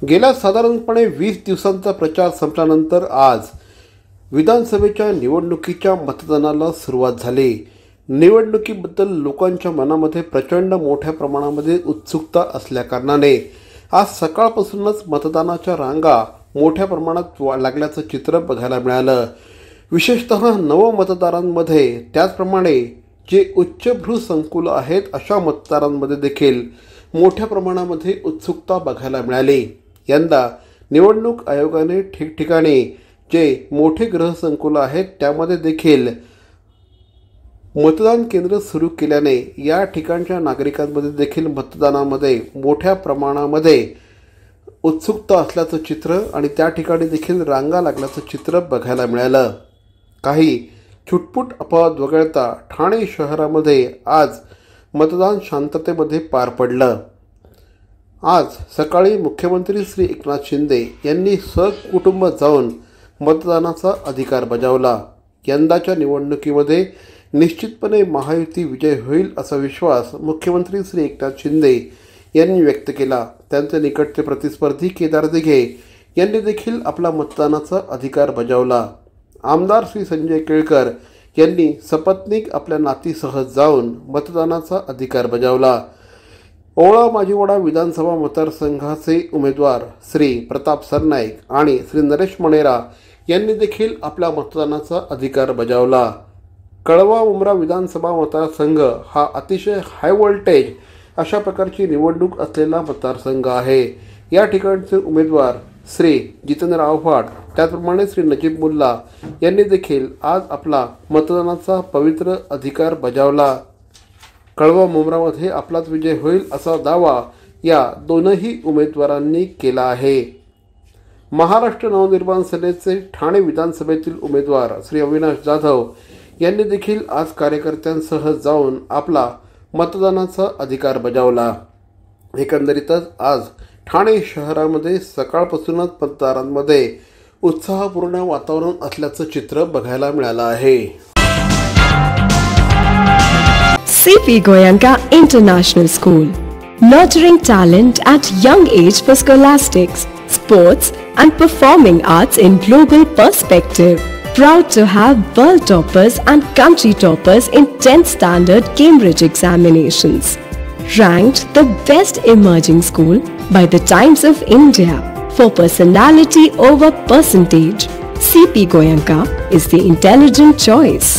गेल्या साधारणपणे 20 दिवसांचा प्रचार संपल्यानंतर आज विधानसभेच्या निवडणुकीच्या मतदानाला सुरुवात झाली। निवडणुकीबद्दल लोकांच्या मनामध्ये प्रचंड मोठ्या प्रमाणामध्ये उत्सुकता असल्याकारणाने आज सकाळपासूनच मतदानाच्या रांगा मोठ्या प्रमाणात लागल्याचं चित्र बघायला मिळालं। विशेषतः नवमतदारांमध्ये त्याचप्रमाणे जे उच्चभ्रू संकुल आहेत अशा मतदारांमध्ये देखील मोठ्या प्रमाणामध्ये उत्सुकता बघायला मिळाली। यंदा निवडणूक आयोगाने ठिकठिकाणी जे मोठे गृहसंकुल आहेत त्यामध्ये देखील मतदान केंद्र सुरू केल्याने या ठिकाणच्या नागरिकांमध्ये देखील मतदानामध्ये मोठ्या प्रमाणामध्ये उत्सुकता असल्याचं चित्र आणि त्या ठिकाणी देखील रांगा लागल्याचं चित्र बघायला मिळालं। काही छुटपुट अपवाद वगळता ठाणे शहरामध्ये आज मतदान शांततेमध्ये पार पडलं। आज सकाळी मुख्यमंत्री श्री एकनाथ शिंदे यांनी सहकुटुंब जाऊन मतदानाचा अधिकार बजावला। यंदाच्या निवडणुकीमध्ये निश्चितपणे महायुती विजय होईल असा विश्वास मुख्यमंत्री श्री एकनाथ शिंदे यांनी व्यक्त केला। त्यांचे निकटचे प्रतिस्पर्धी केदार दिघे यांनी देखील आपला मतदानाचा अधिकार बजावला। आमदार श्री संजय केळकर यांनी सपत्नीक आपल्या नातीसह जाऊन मतदानाचा अधिकार बजावला। ओळा माजिवडा विधानसभा मतदारसंघाचे उमेदवार श्री प्रताप सरनाईक आणि श्री नरेश मणेरा यांनी देखील आपल्या मतदानाचा अधिकार बजावला। कळवा मुंब्रा विधानसभा मतदारसंघ हा अतिशय हाय व्होल्टेज अशा प्रकारची निवडणूक असलेला मतदारसंघ आहे। या ठिकाणचे उमेदवार श्री जितेंद्र आव्हाड त्याचप्रमाणे श्री नजीब मुल्ला यांनी देखील आज आपला मतदानाचा पवित्र अधिकार बजावला। कळवा मुंब्रामध्ये आपलाच विजय होईल असा दावा या दोनही उमेदवारांनी केला आहे। महाराष्ट्र नवनिर्माण सेनेचे ठाणे विधानसभेतील उमेदवार श्री अविनाश जाधव यांनी देखील आज कार्यकर्त्यांसह जाऊन आपला मतदानाचा अधिकार बजावला। एकंदरीतच आज ठाणे शहरामध्ये सकाळपासूनच मतदारांमध्ये उत्साहपूर्ण वातावरण असल्याचं चित्र बघायला मिळालं आहे। CP Goenka International School, nurturing talent at young age for scholastics, sports and performing arts in global perspective. Proud to have world toppers and country toppers in 10th standard Cambridge examinations. Ranked the best emerging school by the Times of India for personality over percentage. CP Goenka is the intelligent choice.